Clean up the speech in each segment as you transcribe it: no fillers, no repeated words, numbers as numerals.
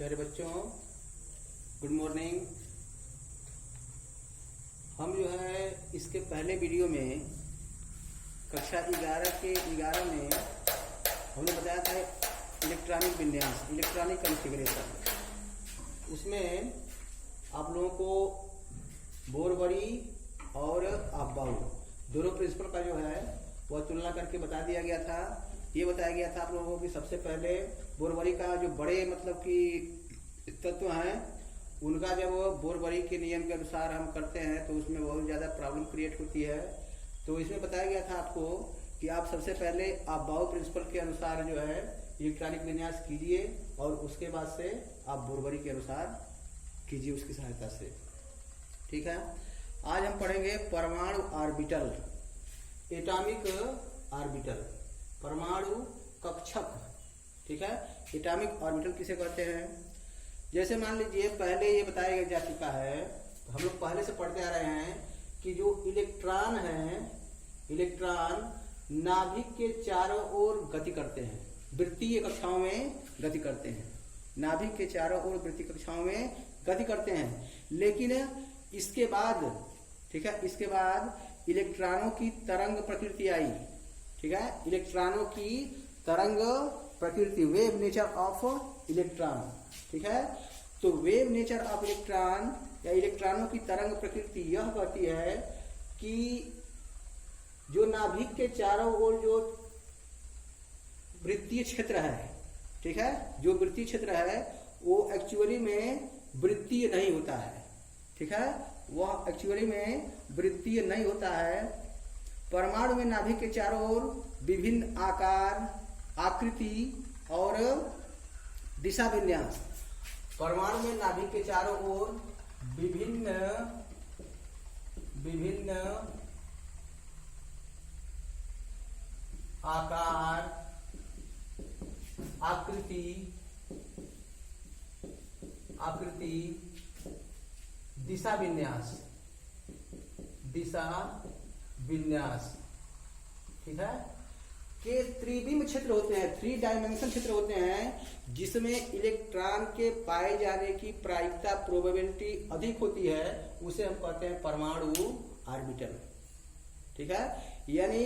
प्यारे बच्चों, good morning. हम जो है इसके पहले वीडियो में कक्षा 11 में हमने बताया था इलेक्ट्रॉनिक विन्यास, इलेक्ट्रॉनिक कॉन्फ़िगरेशन। उसमें आप लोगों को बोरबरी और अफबाऊ दोनों प्रिंसिपल का जो है वह तुलना करके बता दिया गया था। ये बताया गया था आप लोगों को कि सबसे पहले बोरबरी का जो बड़े मतलब कि तत्व हैं उनका जब बोरबरी के नियम के अनुसार हम करते हैं तो उसमें बहुत ज़्यादा प्रॉब्लम क्रिएट होती है। तो इसमें बताया गया था आपको कि आप सबसे पहले अफबाऊ प्रिंसिपल के अनुसार जो है इलेक्ट्रॉनिक विन्यास कीजिए और उसके बाद से आप बोरबरी के अनुसार कीजिए उसकी सहायता से। ठीक है, आज हम पढ़ेंगे परमाणु ऑर्बिटल, एटॉमिक ऑर्बिटल, परमाणु कक्षक। ठीक है, एटॉमिक ऑर्बिटल किसे कहते हैं? जैसे मान लीजिए पहले ये बताया जा चुका है, तो हम लोग पहले से पढ़ते आ रहे हैं कि जो इलेक्ट्रॉन है, इलेक्ट्रॉन नाभिक के चारों ओर गति करते हैं, वृत्तीय कक्षाओं में गति करते हैं, नाभिक के चारों ओर वृत्तीय कक्षाओं में गति करते हैं। लेकिन इसके बाद, ठीक है, इसके बाद इलेक्ट्रॉनों की तरंग प्रकृति आई। ठीक है, इलेक्ट्रॉनों की तरंग प्रकृति, वेव नेचर ऑफ इलेक्ट्रॉन। ठीक है, तो वेव नेचर ऑफ इलेक्ट्रॉन या इलेक्ट्रॉनों की तरंग प्रकृति यह कहती है कि जो नाभिक के चारों ओर जो वृत्तीय क्षेत्र है, ठीक है, जो वृत्तीय क्षेत्र है वो एक्चुअली में वृत्तीय नहीं होता है। ठीक है, वह एक्चुअली में वृत्तीय नहीं होता है। परमाणु में नाभिक के चारों ओर विभिन्न आकार, आकृति और दिशा विन्यास, परमाणु में नाभिक के चारों ओर विभिन्न आकार, आकृति, दिशा विन्यास, ठीक है, के त्रिविम क्षेत्र होते हैं, 3 डायमेंशन क्षेत्र होते हैं, जिसमें इलेक्ट्रॉन के पाए जाने की प्रायिकता, प्रोबेबिलिटी अधिक होती है, उसे हम कहते हैं परमाणु ऑर्बिटल। ठीक है, यानी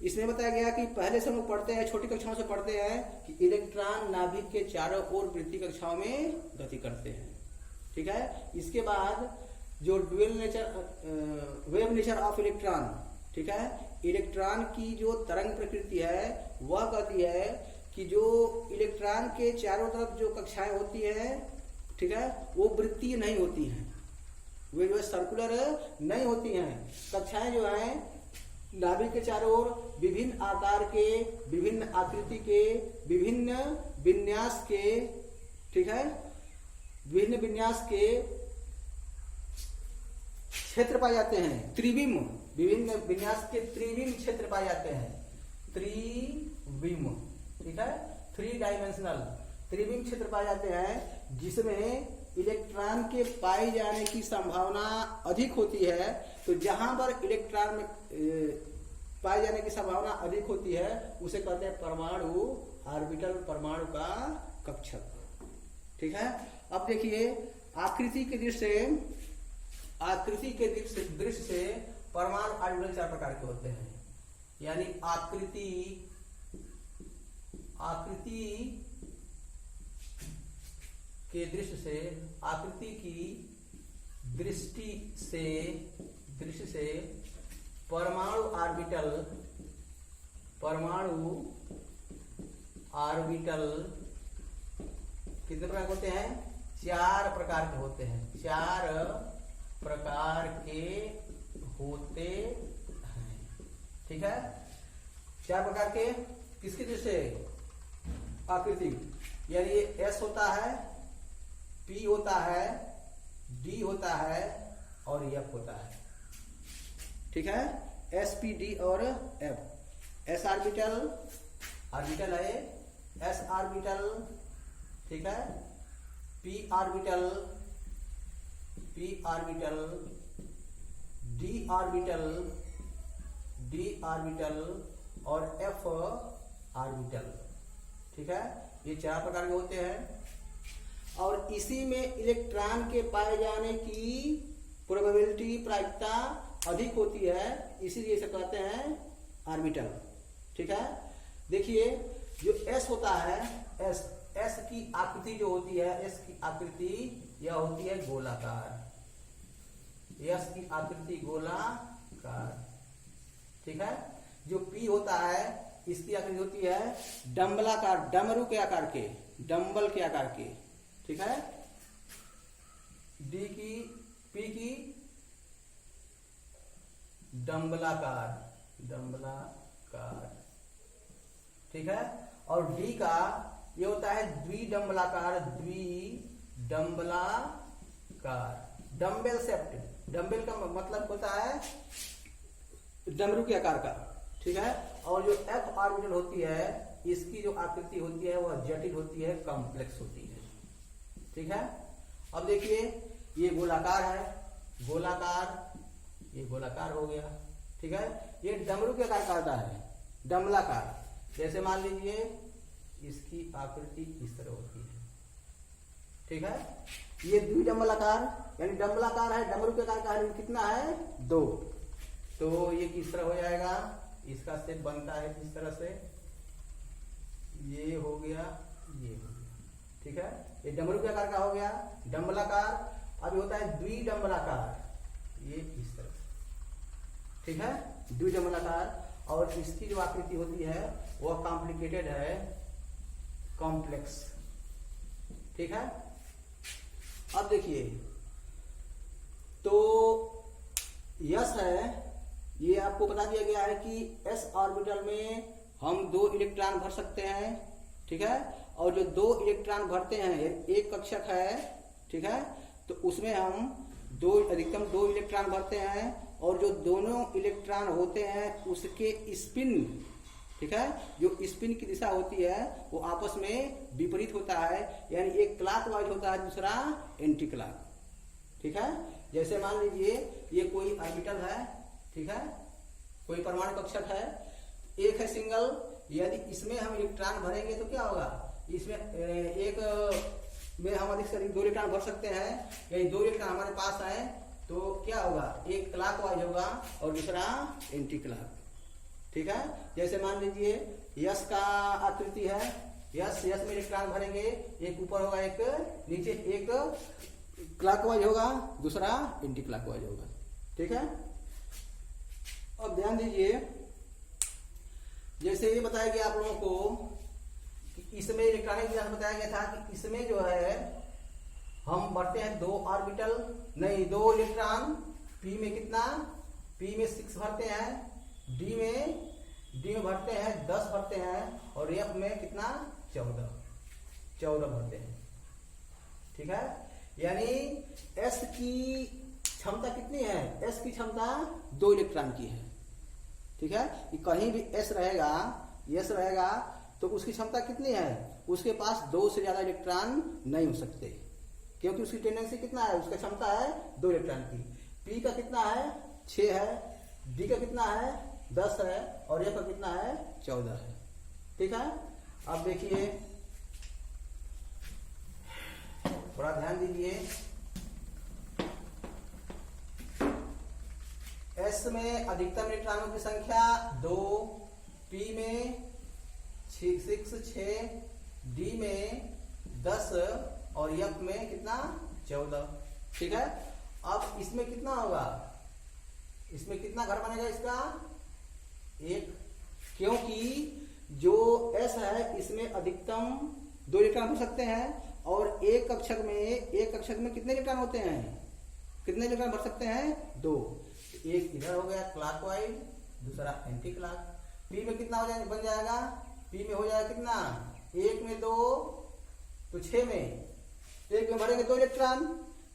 इसमें बताया गया कि पहले से हम लोग पढ़ते हैं, छोटी कक्षाओं से पढ़ते हैं कि इलेक्ट्रॉन नाभिक के चारों ओर वृत्तीय कक्षाओं में गति करते हैं। ठीक है, इसके बाद जो वेव नेचर ऑफ इलेक्ट्रॉन, ठीक है, इलेक्ट्रॉन की जो तरंग प्रकृति है वह कहती है कि जो इलेक्ट्रॉन के चारों तरफ जो कक्षाएं होती हैं, ठीक है, वो वृत्तीय नहीं होती हैं, वे जो सर्कुलर नहीं होती हैं। कक्षाएं जो हैं नाभिक के चारों ओर विभिन्न आकार के, विभिन्न आकृति के, विभिन्न विन्यास के, ठीक है, विभिन्न विन्यास के क्षेत्र पाए जाते हैं। त्रिविम, विभिन्न विन्यास के त्रिविम क्षेत्र पाए जाते हैं, त्रिविम। ठीक है, 3 डायमेंशनल त्रिविम क्षेत्र पाए जाते हैं, जिसमें इलेक्ट्रॉन के पाए जाने की संभावना अधिक होती है। तो जहां पर इलेक्ट्रॉन में पाए जाने की संभावना अधिक होती है उसे कहते हैं परमाणु ऑर्बिटल, परमाणु का कक्षक। ठीक है, अब देखिए आकृति के दृश्य से परमाणु ऑर्बिटल 4 प्रकार के होते हैं। यानी आकृति के दृश्य से, आकृति की दृष्टि से परमाणु ऑर्बिटल कितने प्रकार के होते हैं? 4 प्रकार के होते हैं, 4 प्रकार के होते हैं। ठीक है, 4 प्रकार के किसकी दृष्टि से? आकृति, यानी ये S होता है, P होता है, D होता है और F होता है। ठीक है, S, P, D और F। S ऑर्बिटल है, S ऑर्बिटल, ठीक है, P ऑर्बिटल, D ऑर्बिटल और F ऑर्बिटल। ठीक है, ये 4 प्रकार के होते हैं। और इसी में इलेक्ट्रॉन के पाए जाने की प्रोबेबिलिटी, प्रायिकता अधिक होती है, इसीलिए इसे कहते हैं ऑर्बिटल। ठीक है, देखिए जो S होता है, S की आकृति जो होती है, S की आकृति यह होती है गोलाकार, S की आकृति गोलाकार। ठीक है, जो P होता है इसकी आकृति होती है डम्बलाकार, डमरू के आकार के, डम्बल के आकार के। ठीक है, P की डम्बलाकार, डम्बलाकार। ठीक है, और D का ये होता है द्विडम्बलाकार, द्विडम्बलाकार, डम्बेल शेप्ड। डम्बेल का मतलब होता है डमरू के आकार का। ठीक है, और जो F ऑर्बिटल होती है इसकी जो आकृति होती है वह जटिल होती है, कॉम्प्लेक्स होती है। ठीक है, अब देखिए ये गोलाकार है, गोलाकार, ये गोलाकार हो गया। ठीक है, ये डमरू के आकार का होता है, डमलाकार। जैसे मान लीजिए इसकी आकृति इस तरह होती है। ठीक है, ये द्विडम्बलाकार यानी डम्बलाकार है, डमरू के आकार का है, कितना है 2, तो ये किस तरह हो जाएगा, इसका शेप बनता है इस तरह से, ये हो गया, ये हो गया। ठीक है, ये डमरू के आकार का हो गया डम्बलाकार। अब होता है द्विडम्बलाकार, ये इस तरह से। ठीक है, द्विडम्बलाकार, और इसकी जो आकृति होती है वह कॉम्प्लिकेटेड है, कॉम्प्लेक्स। ठीक है, अब देखिए तो यस है, ये आपको बता दिया गया है कि S ऑर्बिटल में हम 2 इलेक्ट्रॉन भर सकते हैं। ठीक है, और जो 2 इलेक्ट्रॉन भरते हैं, एक कक्षक है। ठीक है, तो उसमें हम अधिकतम 2 इलेक्ट्रॉन भरते हैं, और जो दोनों इलेक्ट्रॉन होते हैं उसके स्पिन, ठीक है, जो स्पिन की दिशा होती है वो आपस में विपरीत होता है, यानी एक क्लॉकवाइज होता है, दूसरा एंटी क्लॉक। ठीक है, जैसे मान लीजिए ये कोई ऑर्बिटल है। ठीक है, कोई परमाणु कक्षक है, एक है सिंगल, यदि इसमें हम इलेक्ट्रॉन भरेंगे तो क्या होगा, इसमें एक में हम अधिक से अधिक 2 इलेक्ट्रॉन भर सकते हैं, यदि 2 इलेक्ट्रॉन हमारे पास आए तो क्या होगा, एक क्लॉकवाइज होगा और दूसरा एंटी क्लॉक। ठीक है, जैसे मान लीजिए यस का आकृति है, यस में इलेक्ट्रॉन भरेंगे, एक ऊपर होगा एक नीचे, एक क्लॉकवाइज होगा दूसरा एंटी क्लॉकवाइज होगा। ठीक है, अब ध्यान दीजिए, जैसे ये बताया गया आप लोगों को कि इसमें इलेक्ट्रॉनिक विज्ञान बताया गया था कि इसमें जो है हम बढ़ते हैं 2 ऑर्बिटल, नहीं 2 इलेक्ट्रॉन, P में कितना, P में 6 भरते हैं, D में भरते हैं 10 भरते हैं, और F में कितना 14 भरते हैं। ठीक है, यानी S की क्षमता कितनी है, S की क्षमता 2 इलेक्ट्रॉन की है। ठीक है, कि कहीं भी S रहेगा तो उसकी क्षमता कितनी है, उसके पास 2 से ज्यादा इलेक्ट्रॉन नहीं हो सकते, क्योंकि उसकी टेंडेंसी कितना है, उसका क्षमता है 2 इलेक्ट्रॉन की। P का कितना है 6 है, D का कितना है 10 है, और F का कितना है 14 है। ठीक है, अब देखिए थोड़ा ध्यान दीजिए, S में अधिकतम इलेक्ट्रॉनों की संख्या 2, P में 6, D में 10 और F में कितना 14। ठीक है, अब इसमें कितना होगा, इसमें कितना घर बनेगा इसका 1, क्योंकि जो S है इसमें अधिकतम 2 इलेक्ट्रॉन हो सकते हैं, और एक कक्षक में कितने इलेक्ट्रॉन होते हैं, कितने इलेक्ट्रॉन भर सकते हैं 2। एक इधर हो गया क्लॉकवाइज, दूसरा एंटी क्लॉक। P में कितना बन जाएगा, P में हो जाएगा कितना, 1 में 2 तो 6 में, 1 में भरेंगे 2 इलेक्ट्रॉन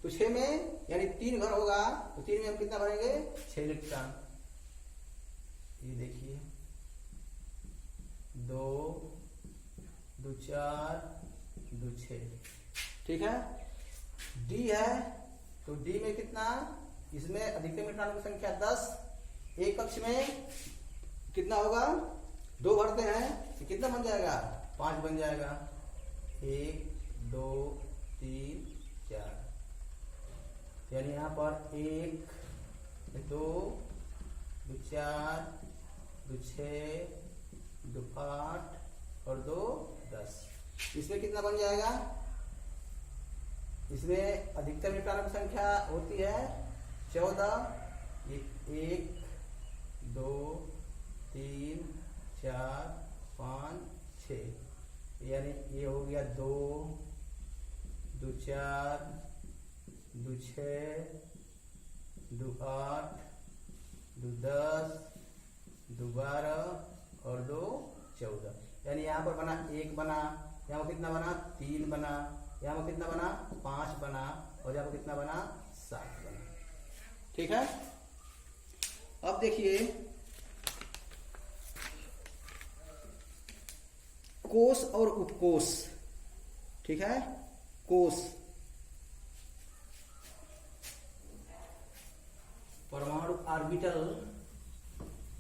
तो 6 में यानी 3 घर होगा, तो 3 में हम कितना भरेंगे 6 इलेक्ट्रॉन। ये देखिए 2, 2 4, 2 6। ठीक है, D है तो D में कितना, इसमें अधिकतम इलेक्ट्रॉनों की संख्या 10, एक कक्ष में कितना होगा 2 भरते हैं तो कितना बन जाएगा 5 बन जाएगा, 1 2 3 4, यानी यहाँ पर 1 2 2 4 2 6 2 8 और 2 10। इसमें कितना बन जाएगा? इसमें अधिकतम इलेक्ट्रॉनिक संख्या होती है 14। ये 1 2 3 4 5 6, यानी ये हो गया 2 2 4 2 6 2 8 2 10 2 12 और 2 14, यानी यहाँ पर बना 1 बना, यहाँ पर कितना बना 3 बना, यहाँ पर कितना बना 5 बना और यहाँ पर कितना बना 7 बना। ठीक है। अब देखिए कोष और उपकोष। ठीक है, कोष परमाणु ऑर्बिटल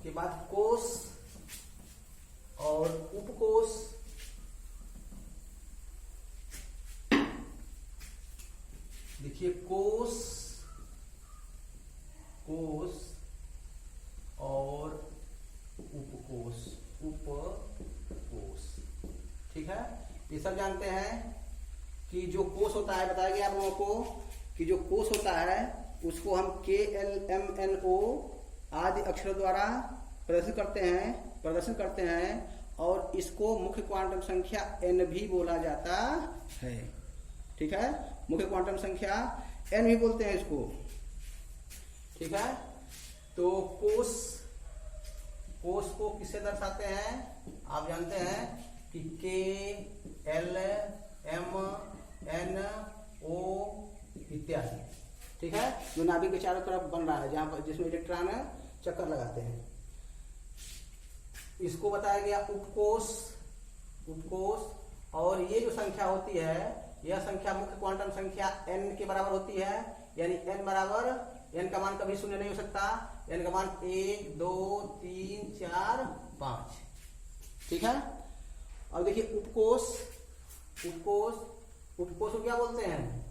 के बाद कोष और उपकोष। देखिए कोष कोष और उपकोष उपकोष। ठीक है, ये सब जानते हैं कि जो कोष होता है, बताया गया आप लोगों को कि जो कोष होता है उसको हम KLMNO आदि अक्षरों द्वारा प्रदर्शित करते हैं और इसको मुख्य क्वांटम संख्या n भी बोला जाता है। ठीक है, मुख्य क्वांटम संख्या n भी बोलते हैं इसको। ठीक है, तो कोष को किससे दर्शाते हैं? आप जानते हैं कि KLMNO इत्यादि। ठीक है, जो नाभिक के चारों तरफ बन रहा है, जहां पर जिसमें इलेक्ट्रॉन चक्कर लगाते हैं, इसको बताया गया उपकोष। और ये जो संख्या होती है, यह संख्या मुख्य क्वांटम संख्या n के बराबर होती है, यानी n बराबर, n का मान कभी शून्य नहीं हो सकता, n का मान 1 2 3 4 5। ठीक है, अब देखिए उपकोष को क्या बोलते हैं?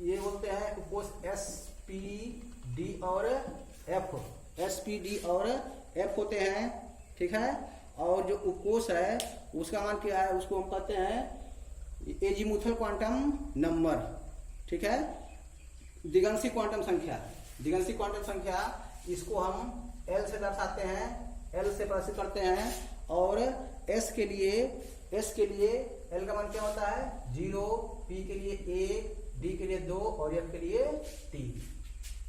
ये बोलते हैं उपकोष SPD और F। SPD और F होते हैं। ठीक है, और जो उपकोष है उसका मान क्या है? उसको हम कहते हैं एजीमुथल क्वांटम नंबर। ठीक है, दिगंशी क्वांटम संख्या, इसको हम L से दर्शाते हैं, L से प्रदर्शित करते हैं। और S के लिए L का मान क्या होता है? 0, P के लिए 1, D के लिए 2 और F के लिए 3।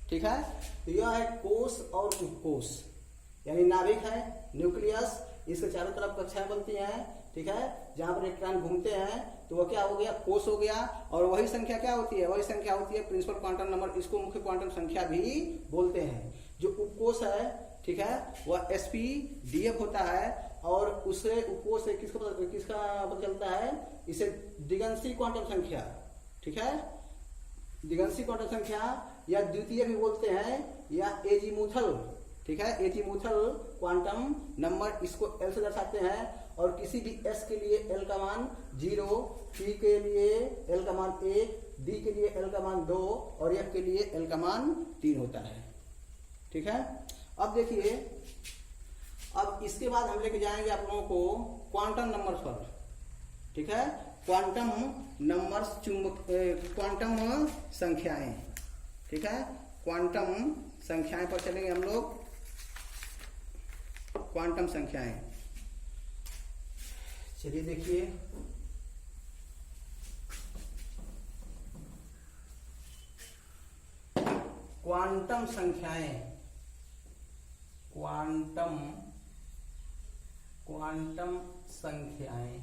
ठीक है, तो यह है कोष और उपकोष, यानी नाभिक है, न्यूक्लियस, इसके चारों तरफ कक्षाएं बनती हैं। ठीक है, जहां पर इलेक्ट्रॉन घूमते हैं तो वह क्या हो गया? कोष हो गया। और वही संख्या क्या होती है? वही संख्या होती है प्रिंसिपल क्वांटम नंबर, इसको मुख्य क्वांटम संख्या भी बोलते हैं। जो उपकोष है, ठीक है, वह SPDF होता है और उससे उपकोष से किसका पता चलता है? इसे दिगंशी क्वांटम संख्या, ठीक है, दिगंशी क्वांटम संख्या या द्वितीय भी बोलते हैं, या एजीमुथल, ठीक है, एजीमुथल क्वांटम नंबर, इसको L से दर्शाते हैं। और किसी भी S के लिए L का मान 0, P के लिए L का मान 1, D के लिए L का मान 2 और F के लिए L का मान 3 होता है। ठीक है, अब देखिए, अब इसके बाद हम लेके जाएंगे आप लोगों को क्वांटम नंबर्स पर। ठीक है, क्वांटम नंबर्स, क्वांटम संख्याएं। ठीक है, क्वांटम संख्याएं पर चलेंगे हम लोग। क्वांटम संख्याएं, चलिए देखिए, क्वांटम संख्याएं, क्वांटम संख्याएं।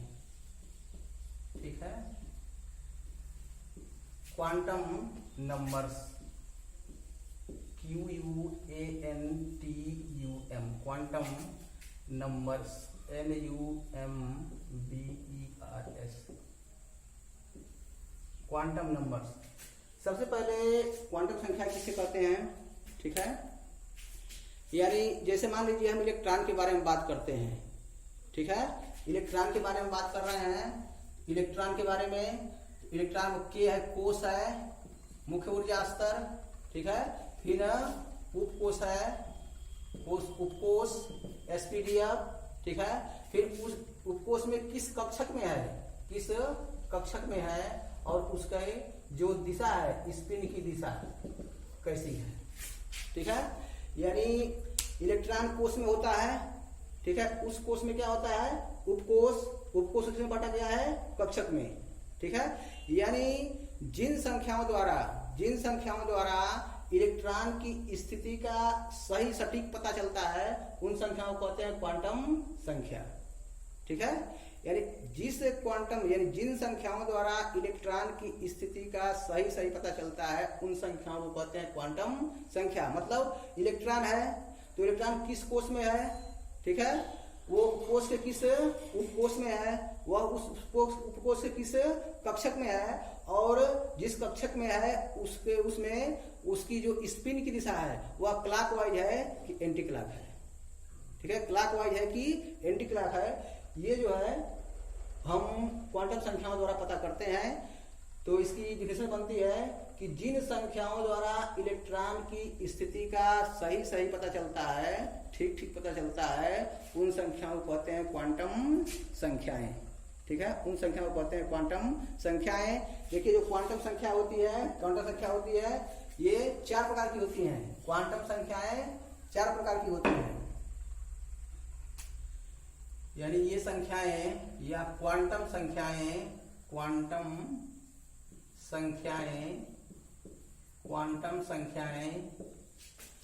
ठीक है, quantum numbers, QUANTUM, quantum numbers, NUMBERS, quantum numbers. सबसे पहले क्वांटम संख्या किसे कहते हैं? ठीक है, यानी जैसे मान लीजिए हम इलेक्ट्रॉन के बारे में बात करते हैं। ठीक है, इलेक्ट्रॉन के बारे में बात कर रहे हैं, इलेक्ट्रॉन के बारे में, इलेक्ट्रॉन के है, कोश है, मुख्य ऊर्जा स्तर, ठीक है। फिर उपकोश है, उपकोश एसपीडीएफ, ठीक है। फिर उस उपकोश में किस कक्षक में है, किस कक्षक में है, और उसका जो दिशा है, स्पिन की दिशा कैसी है, ठीक है। यानी इलेक्ट्रॉन कोश में होता है, ठीक है। उस कोश में क्या होता है, उपकोश, उपकोश उसमें बांटा गया है कक्षक में, ठीक है। यानी जिन संख्याओं द्वारा इलेक्ट्रॉन की स्थिति का सही सटीक पता चलता है, उन संख्याओं को कहते हैं क्वांटम संख्या, ठीक है। यानी जिन संख्याओं द्वारा इलेक्ट्रॉन की स्थिति का सही पता चलता है, उन संख्याओं को कहते हैं क्वांटम संख्या। मतलब इलेक्ट्रॉन है तो इलेक्ट्रॉन किस कोश में है, ठीक है, वो कोश के किस उपकोश में है, वह उस उपकोश के किस कक्षक में है, और जिस कक्षक में है उसमें उसकी जो स्पिन की दिशा है वह क्लॉकवाइज है कि एंटी क्लॉक है, ठीक है। क्लॉकवाइज है कि एंटी क्लॉक है, ये जो है हम क्वांटम संख्याओं द्वारा पता करते हैं। तो इसकी डिफिनेशन बनती है कि जिन संख्याओं द्वारा इलेक्ट्रॉन की स्थिति का सही पता चलता है, ठीक पता चलता है, उन संख्याओं को कहते हैं क्वांटम संख्याएं, ठीक है। उन संख्याओं को कहते हैं क्वांटम संख्याएं। देखिए जो क्वांटम संख्या होती है ये 4 प्रकार की होती हैं। क्वांटम संख्याएं 4 प्रकार की होती हैं। यानी ये संख्याएं या क्वांटम संख्याएं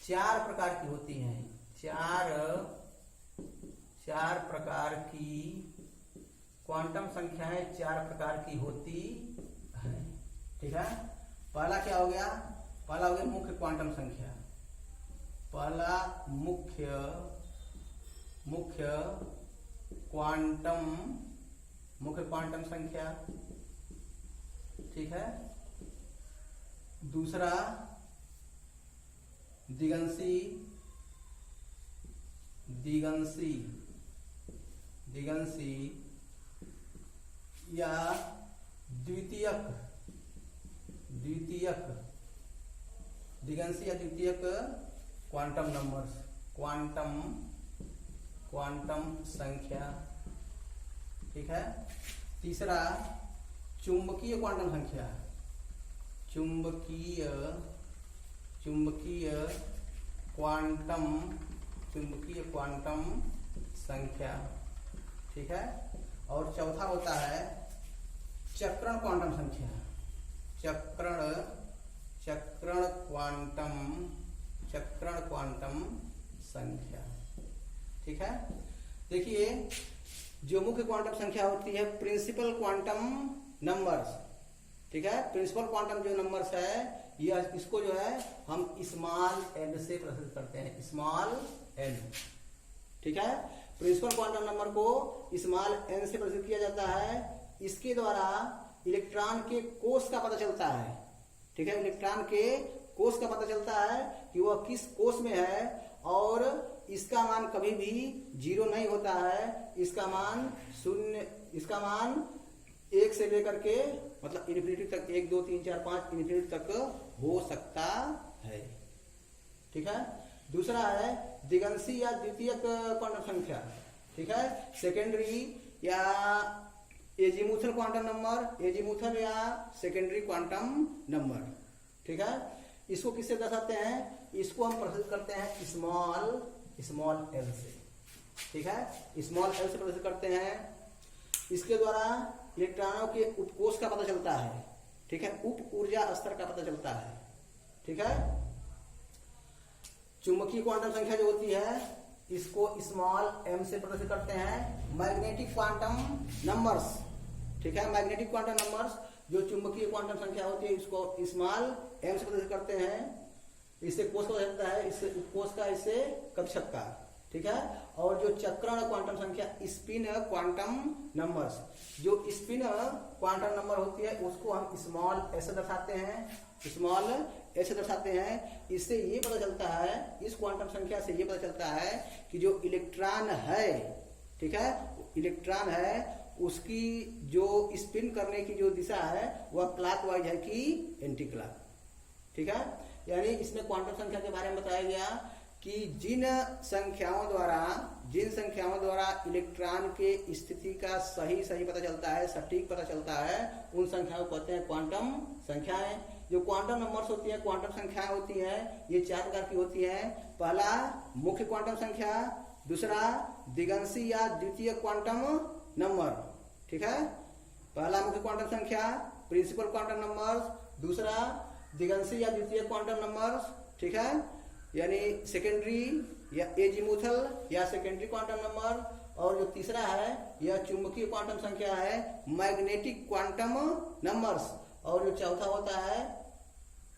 4 प्रकार की होती हैं। चार प्रकार की क्वांटम संख्याएं 4 प्रकार की होती है, ठीक है। पहला क्या हो गया, पहला हो गया मुख्य क्वांटम संख्या। पहला मुख्य क्वांटम संख्या, ठीक है। दूसरा दिगंशी या द्वितीयक क्वांटम नंबर्स, क्वांटम संख्या, ठीक है। तीसरा चुंबकीय क्वांटम संख्या, चुंबकीय क्वांटम संख्या, ठीक है। और चौथा होता है चक्रण क्वांटम संख्या, चक्रण क्वांटम संख्या, ठीक है। देखिए जो मुख्य क्वांटम संख्या होती है प्रिंसिपल क्वांटम नंबर्स, ठीक है। प्रिंसिपल क्वांटम जो नंबर्स है यह इसको जो है हम स्मॉल एन से प्रदर्शित करते हैं, स्मॉल एन, ठीक है। प्रिंसिपल क्वांटम नंबर को स्मॉल एन से प्रदर्शित किया जाता है। इसके द्वारा इलेक्ट्रॉन के कोश का पता चलता है, ठीक है। इलेक्ट्रॉन के कोश का पता चलता है कि वह किस कोश में है, और इसका मान कभी भी 0 नहीं होता है। इसका मान 0, इसका मान 1 से लेकर के मतलब इन्फिनिटी तक, 1 2 3 4 5 इन्फिनिटी तक हो सकता है, ठीक है। दूसरा है दिगंशी या द्वितीयक क्वांटम संख्या, ठीक है। सेकेंडरी या एजीमुथल क्वांटम नंबर, एजीमुथल या सेकेंडरी क्वांटम नंबर, ठीक है। इसको किससे दर्शाते हैं, इसको हम प्रदर्शित करते हैं स्मॉल एल से, ठीक है। स्मॉल एल से प्रदर्शित करते हैं। इसके द्वारा इलेक्ट्रॉनों के उपकोश का पता चलता है, ठीक है। उप ऊर्जा स्तर का पता चलता है, ठीक है। चुंबकीय क्वांटम संख्या जो होती है इसको स्मॉल एम से प्रदर्शित करते हैं। मैग्नेटिक क्वांटम नंबर्स, ठीक है। मैग्नेटिक क्वांटम नंबर्स जो चुंबकीय क्वांटम संख्या होती है इसको स्मॉल एम से प्रदर्शित करते हैं। इससे कोश का चलता है, इससे उपकोश का, इससे कक्षक का, ठीक है। और जो चक्रण क्वांटम संख्या स्पिन क्वांटम नंबर्स, जो स्पिन क्वांटम नंबर होती है उसको हम स्मॉल एस से दर्शाते हैं, इससे ये पता चलता है, इस क्वांटम संख्या से ये पता चलता है कि जो इलेक्ट्रॉन है, ठीक है, इलेक्ट्रॉन है उसकी जो स्पिन करने की जो दिशा है वह क्लॉकवाइज है कि एंटी क्लॉक। ठीक है, यानी इसमें क्वांटम संख्या के बारे में बताया गया कि जिन संख्याओं द्वारा इलेक्ट्रॉन के स्थिति का सही पता चलता है, सटीक पता चलता है, उन संख्याओं को कहते हैं क्वांटम संख्याएं। जो क्वांटम नंबर्स होती हैं, क्वांटम संख्याएं होती हैं, ये 4 प्रकार की होती हैं। पहला मुख्य क्वांटम संख्या, दूसरा दिगंशी या द्वितीय क्वांटम नंबर। ठीक है, पहला मुख्य क्वांटम संख्या प्रिंसिपल क्वांटम नंबर्स, दूसरा दिगंशी या द्वितीय क्वांटम नंबर्स। ठीक है, यानी सेकेंडरी या एजीमुथल या सेकेंडरी क्वांटम नंबर। और जो तीसरा है यह चुंबकीय क्वांटम संख्या है, मैग्नेटिक क्वांटम नंबर्स। और जो चौथा होता है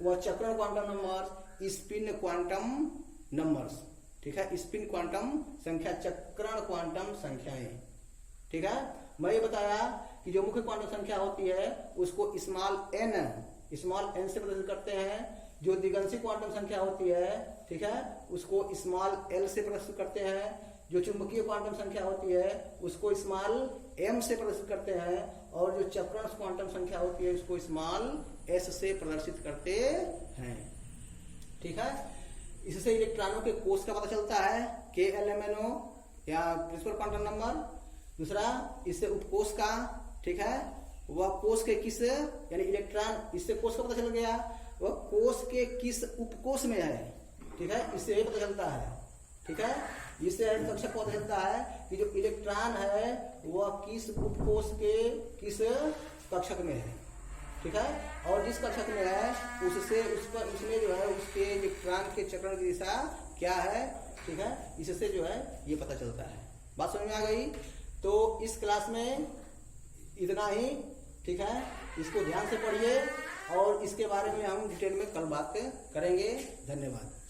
वह चक्रण quantum numbers, spin quantum numbers. ठीक है, स्पिन क्वांटम संख्या, चक्रण क्वांटम संख्याएं। ठीक है, मैं ये बताया कि जो मुख्य क्वांटम संख्या होती है उसको स्मॉल एन से प्रदर्शित करते हैं। जो दिगंशी क्वांटम संख्या होती है, ठीक है, उसको स्मॉल एल से प्रदर्शित करते हैं। जो चुंबकीय क्वांटम संख्या होती है उसको स्मॉल एम से प्रदर्शित करते हैं। और जो चक्रण क्वांटम संख्या होती है उसको स्मॉल एस से प्रदर्शित करते हैं। ठीक है, इससे इलेक्ट्रॉनों के कोष का पता चलता है, KLMNO या प्रिंसिपल क्वांटम नंबर। दूसरा इससे उपकोष का, ठीक है, वह कोष के किस, यानी इलेक्ट्रॉन, इससे कोष का पता चल गया, वह कोष के किस उपकोष में है। ठीक है, इससे ये पता चलता है। ठीक है, इससे कक्षक पता चलता है कि जो इलेक्ट्रॉन है वह किस उपकोष के किस कक्षक में है। ठीक है, और जिस कक्षक में है उसमें जो है उसके इलेक्ट्रॉन के चक्रण की दिशा क्या है। ठीक है, इससे जो है ये पता चलता है। बात समझ में आ गई? तो इस क्लास में इतना ही। ठीक है, इसको ध्यान से पढ़िए और इसके बारे में हम डिटेल में कल बात करेंगे। धन्यवाद।